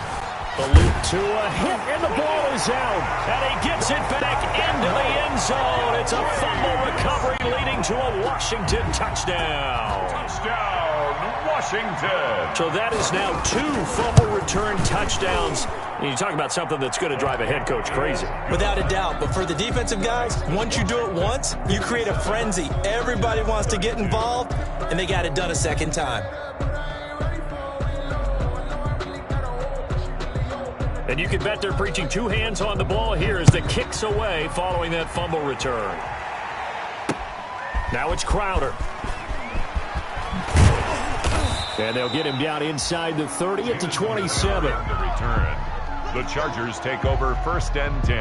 The loop to a hit, and the ball is out. And he gets it back into the end zone. It's a fumble recovery leading to a Washington touchdown. Touchdown, Washington. So that is now 2 fumble return touchdowns. And you talk about something that's going to drive a head coach crazy. Without a doubt. But for the defensive guys, once you do it once, you create a frenzy. Everybody wants to get involved, and they got it done a 2nd time. And you can bet they're preaching two hands on the ball here as the kick's away following that fumble return. Now it's Crowder. And they'll get him down inside the 30 at the 27. On the return, the Chargers take over 1st and 10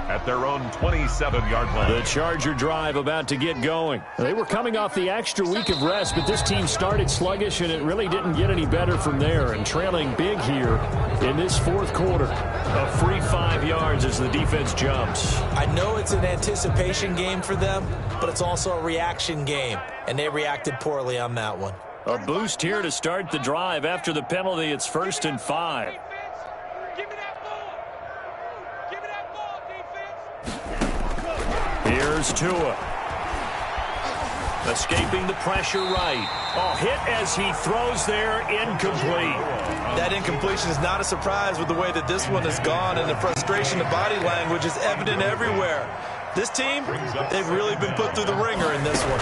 at their own 27-yard line. The Charger drive about to get going. They were coming off the extra week of rest, but this team started sluggish, and it really didn't get any better from there. And trailing big here in this fourth quarter. A free 5 yards as the defense jumps. I know it's an anticipation game for them, but it's also a reaction game, and they reacted poorly on that one. A boost here to start the drive after the penalty. It's 1st and 5. Here's Tua. Escaping the pressure right. Oh, hit as he throws there, incomplete. That incompletion is not a surprise with the way that this one has gone, and the frustration, the body language is evident everywhere. This team, they've really been put through the ringer in this one.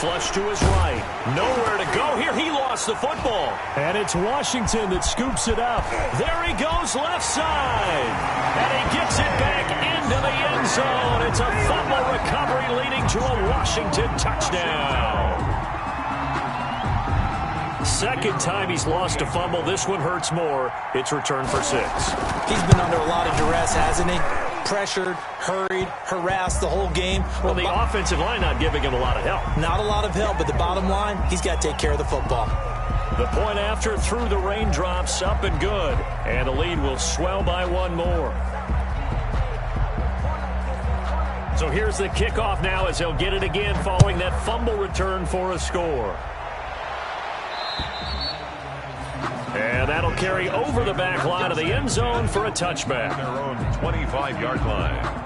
Flush to his right. Nowhere to go here. He lost the football. And it's Washington that scoops it up. There he goes left side. And he gets it back into the end zone. It's a fumble recovery leading to a Washington touchdown. Second time he's lost a fumble. This one hurts more. It's returned for 6. He's been under a lot of duress, hasn't he? Pressured, hurried, harassed the whole game. Well, the offensive line not giving him a lot of help. Not a lot of help, but the bottom line, he's got to take care of the football. The point after through the raindrops, up and good. And the lead will swell by 1 more. So here's the kickoff now as he'll get it again following that fumble return for a score. And that'll carry over the back line of the end zone for a touchback. Their own 25-yard line.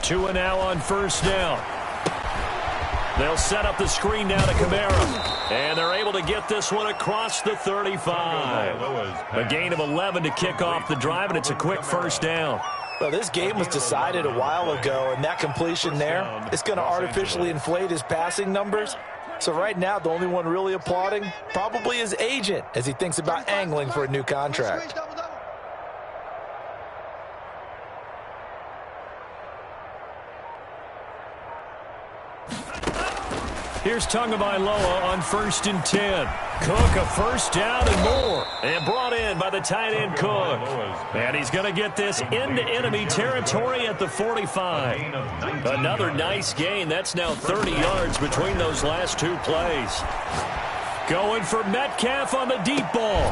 Tua now on 1st down. They'll set up the screen now to Kamara. And they're able to get this one across the 35. A gain of 11 to kick off the drive, and it's a quick 1st down. Well, this game was decided a while ago, and that completion there is going to artificially inflate his passing numbers. So right now, the only one really applauding probably his agent as he thinks about angling for a new contract. Here's Tagovailoa on 1st and 10. Cook, a 1st down and more. And brought in by the tight end Cook. And he's going to get this into enemy territory at the 45. Another nice gain. That's now 30 yards between those last 2 plays. Going for Metcalf on the deep ball.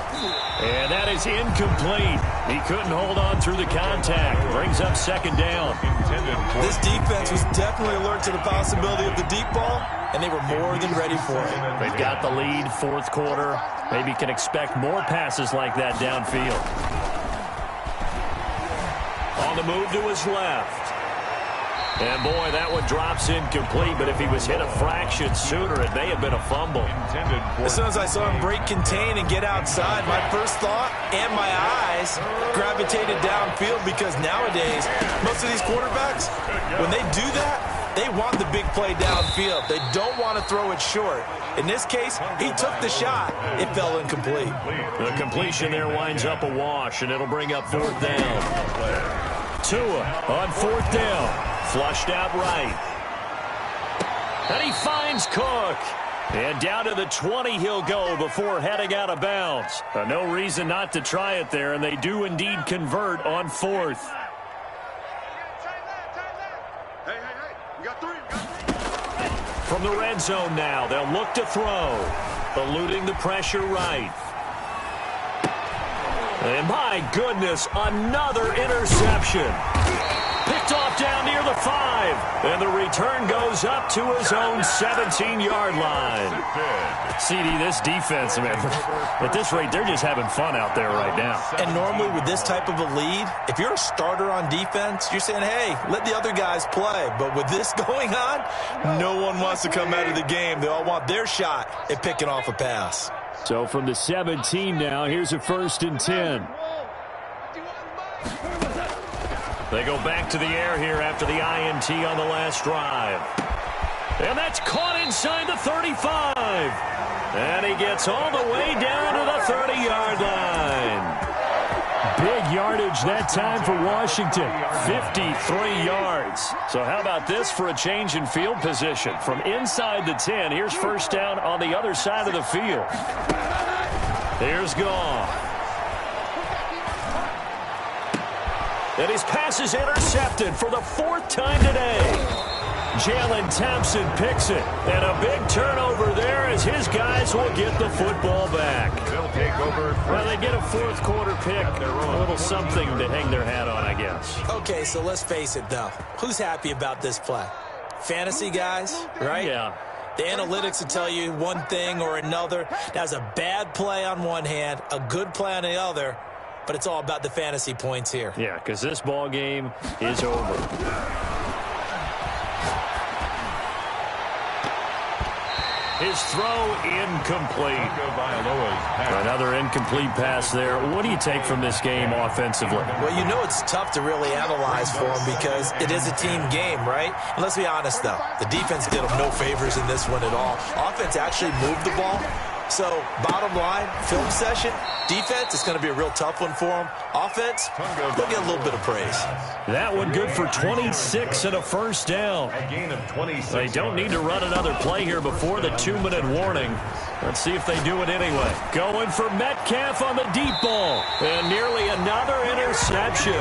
And that is incomplete. He couldn't hold on through the contact. Brings up 2nd down. This defense was definitely alert to the possibility of the deep ball, and they were more than ready for it. They've got the lead, 4th quarter. Maybe can expect more passes like that downfield. On the move to his left. And, boy, that one drops incomplete, but if he was hit a fraction sooner, it may have been a fumble. As soon as I saw him break contain and get outside, my first thought and my eyes gravitated downfield because nowadays, most of these quarterbacks, when they do that, they want the big play downfield. They don't want to throw it short. In this case, he took the shot. It fell incomplete. The completion there winds up a wash, and it'll bring up 4th down. Tua on 4th down. Flushed out right. And he finds Cook. And down to the 20 he'll go before heading out of bounds. No reason not to try it there, and they do indeed convert on 4th. From the red zone now, they'll look to throw. Eluding the pressure right. And my goodness, another interception. Picked off down near the 5. And the return goes up to his own 17-yard line. CD, this defense, man, at this rate, they're just having fun out there right now. And normally with this type of a lead, if you're a starter on defense, you're saying, hey, let the other guys play. But with this going on, no one wants to come out of the game. They all want their shot at picking off a pass. So from the 17 now, here's a 1st and 10. They go back to the air here after the INT on the last drive. And that's caught inside the 35. And he gets all the way down to the 30-yard line. Big yardage that time for Washington. 53 yards. So how about this for a change in field position? From inside the 10, here's 1st down on the other side of the field. Here's Goff. And his pass is intercepted for the 4th time today. Jalen Thompson picks it. And a big turnover there as his guys will get the football back. They'll take over. Well, they get a 4th quarter pick. A little something to hang their hat on, I guess. Okay, so let's face it, though. Who's happy about this play? Fantasy guys, right? Yeah. The analytics will tell you one thing or another. That's a bad play on one hand, a good play on the other. But it's all about the fantasy points here. Yeah, because this ball game is over. His throw incomplete. Another incomplete pass there. What do you take from this game offensively? Well, you know it's tough to really analyze for him because it is a team game, right? And let's be honest, though. The defense did them no favors in this one at all. Offense actually moved the ball. So, bottom line, film session, defense, it's going to be a real tough one for them. Offense, they'll get a little bit of praise. That one good for 26 and a 1st down. A gain of 26. They don't need to run another play here before the 2-minute warning. Let's see if they do it anyway. Going for Metcalf on the deep ball. And nearly another interception.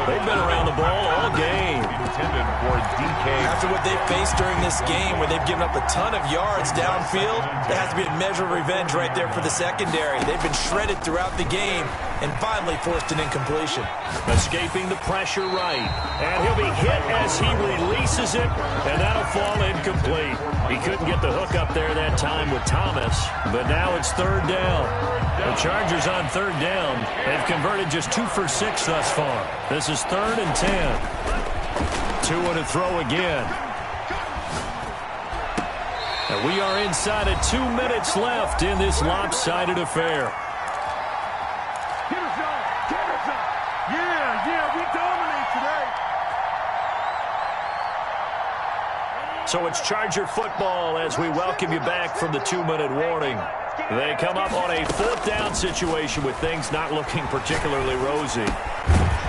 They've been around the ball all game. Intended for DK. After what they've faced during this game where they've given up a ton of yards downfield, there has to be a measure of revenge right there for the secondary. They've been shredded throughout the game and finally forced an incompletion. Escaping the pressure right. And he'll be hit as he releases it, and that'll fall incomplete. He couldn't get the hook up there that time with Thomas, but now it's 3rd down. The Chargers on 3rd down. They've converted just 2 for 6 thus far. This is 3rd and 10. 2 and a throw again. And we are inside of 2 minutes left in this lopsided affair. Yeah, we dominate today. So it's Charger football as we welcome you back from the 2-minute warning. They come up on a 4th down situation with things not looking particularly rosy.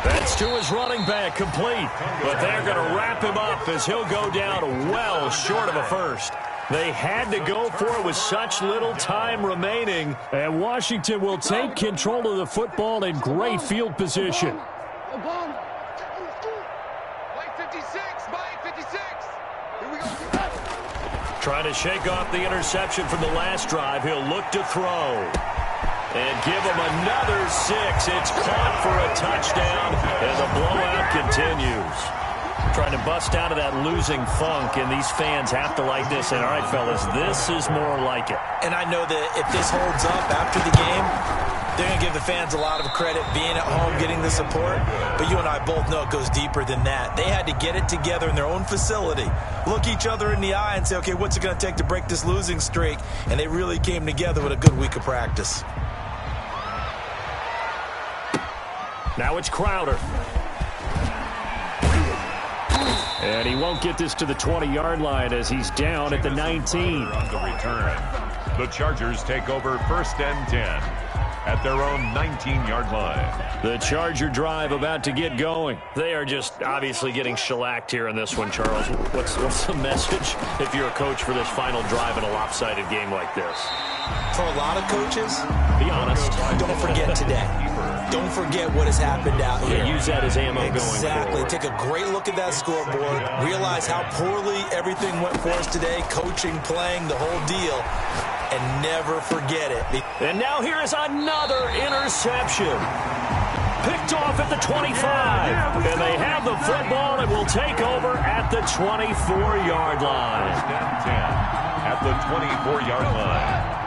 That's to his running back, complete. But they're going to wrap him up as he'll go down well short of a 1st. They had to go for it with such little time remaining. And Washington will take control of the football in great field position. Mike 56, Mike 56. Here we go. Trying to shake off the interception from the last drive. He'll look to throw. And give him another 6. It's caught for a touchdown. And the blowout continues. Trying to bust out of that losing funk, and these fans have to like this. And all right, fellas, this is more like it. And I know that if this holds up after the game, they're going to give the fans a lot of credit being at home, getting the support. But you and I both know it goes deeper than that. They had to get it together in their own facility, look each other in the eye and say, okay, what's it going to take to break this losing streak? And they really came together with a good week of practice. Now it's Crowder. And he won't get this to the 20-yard line as he's down at the 19. On the return, the Chargers take over 1st and 10 at their own 19-yard line. The Charger drive about to get going. They are just obviously getting shellacked here in this one, Charles. What's the message if you're a coach for this final drive in a lopsided game like this? For a lot of coaches, be honest. Don't forget today. Don't forget what has happened out here. Yeah, use that as ammo exactly. going forward. Take a great look at that scoreboard. Realize how poorly everything went for us today. Coaching, playing, the whole deal. And never forget it. And now here is another interception. Picked off at the 25. And they have the football it will take over at the 24-yard line. First and 10 at the 24-yard line.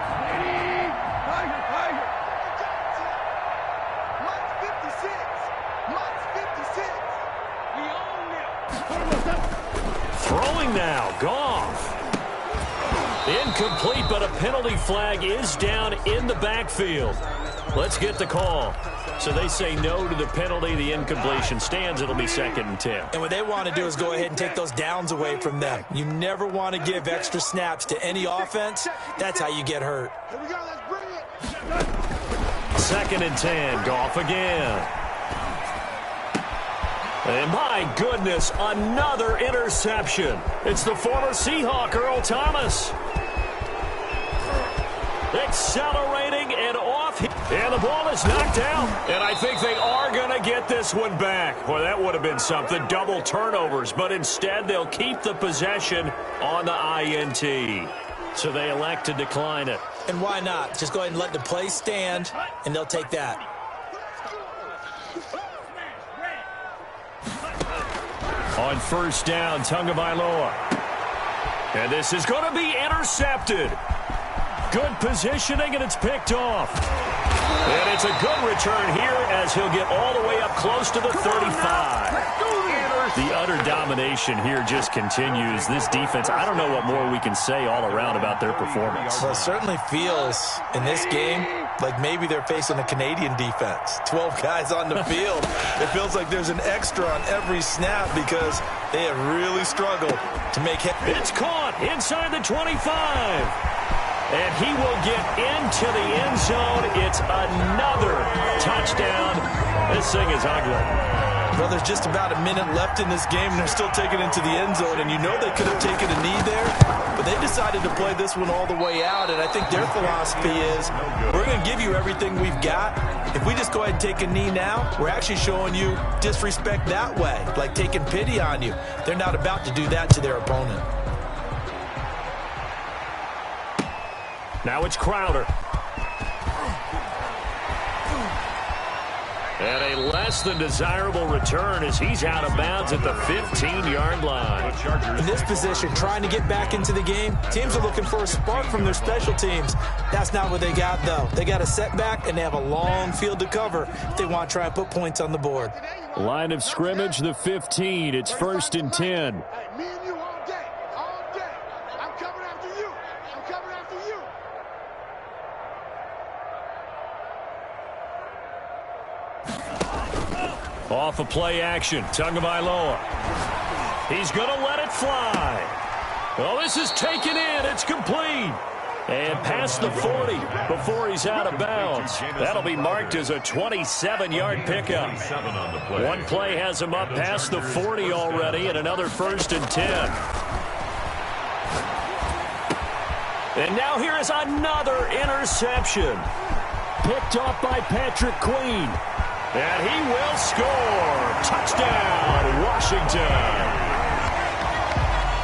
Throwing now, Goff. Incomplete, but a penalty flag is down in the backfield. Let's get the call. So they say no to the penalty. The incompletion stands. It'll be 2nd and 10. And what they want to do is go ahead and take those downs away from them. You never want to give extra snaps to any offense. That's how you get hurt. Here we go. Let's bring it. 2nd and 10. Goff again. And my goodness, another interception. It's the former Seahawk, Earl Thomas. Accelerating and off. And the ball is knocked out. And I think they are going to get this one back. Well, that would have been something. Double turnovers. But instead, they'll keep the possession on the INT. So they elect to decline it. And why not? Just go ahead and let the play stand, and they'll take that. On 1st down, Tagovailoa. And this is going to be intercepted. Good positioning, and it's picked off. And it's a good return here as he'll get all the way up close to the 35. The utter domination here just continues. This defense, I don't know what more we can say all around about their performance. Well, it certainly feels in this game like maybe they're facing a Canadian defense. 12 guys on the field. It feels like there's an extra on every snap because they have really struggled to make it. It's caught inside the 25. And he will get into the end zone. It's another touchdown. This thing is ugly. Well, there's just about a minute left in this game, and they're still taking it to the end zone. And you know they could have taken a knee there, but they decided to play this one all the way out. And I think their philosophy is, we're going to give you everything we've got. If we just go ahead and take a knee now, we're actually showing you disrespect that way, like taking pity on you. They're not about to do that to their opponent. Now it's Crowder. And a less than desirable return as he's out of bounds at the 15-yard line. In this position, trying to get back into the game, teams are looking for a spark from their special teams. That's not what they got, though. They got a setback, and they have a long field to cover if they want to try and put points on the board. Line of scrimmage, the 15. It's 1st and 10. Me and you all day. All day. I'm coming after you. I'm coming after you. Off of play action, Tagovailoa. He's going to let it fly. Oh, this is taken in. It's complete. And past the 40 before he's out of bounds. That'll be marked as a 27-yard pickup. One play has him up past the 40 already, and another 1st and 10. And now here is another interception. Picked off by Patrick Queen. And he will score. Touchdown, Washington.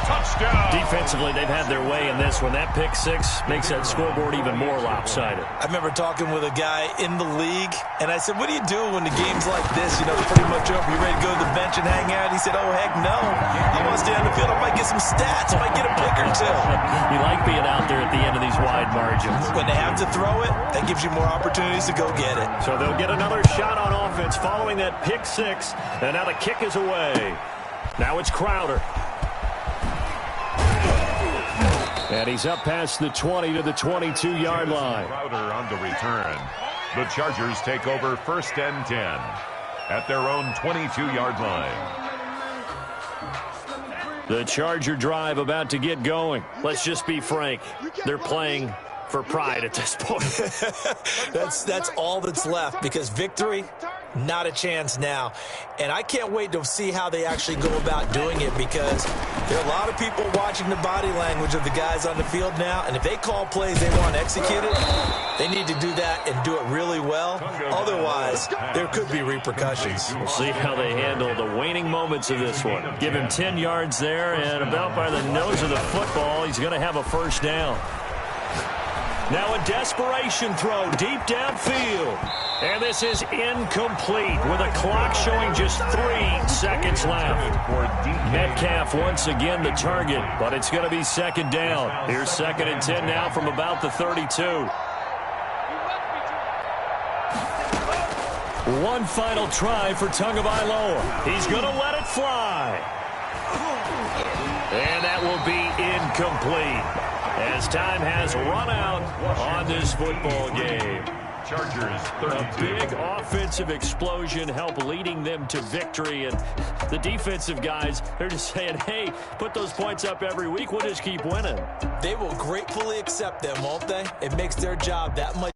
Touchdown. Defensively, they've had their way in this one. That pick six makes that scoreboard even more lopsided. I remember talking with a guy in the league, and I said, what do you do when the game's like this? You know, it's pretty much over. You ready to go to the bench and hang out? He said, oh, heck no. I want to stay on the field. I might get some stats. I might get a pick or two. You like being out there at the end of these wide margins. When they have to throw it, that gives you more opportunities to go get it. So they'll get another shot on offense following that pick six, and now the kick is away. Now it's Crowder. And he's up past the 20 to the 22-yard line. Crowder on the return. The Chargers take over 1st and 10 at their own 22-yard line. The Charger drive about to get going. Let's just be frank. They're playing for pride at this point. That's all that's left, because victory, not a chance now. And I can't wait to see how they actually go about doing it, because there are a lot of people watching the body language of the guys on the field now, and if they call plays they want executed, they need to do that and do it really well. Otherwise, there could be repercussions. We'll see how they handle the waning moments of this one. Give him 10 yards there, and about by the nose of the football, he's going to have a 1st down. Now a desperation throw deep downfield. And this is incomplete with a clock showing just 3 seconds left. Metcalf once again the target, but it's going to be second down. Here's 2nd and 10 now from about the 32. One final try for Tagovailoa. He's going to let it fly. And that will be incomplete as time has run out on this football game. Chargers 32. A big offensive explosion helped leading them to victory. And the defensive guys, they're just saying, hey, put those points up every week. We'll just keep winning. They will gratefully accept them, won't they? It makes their job that much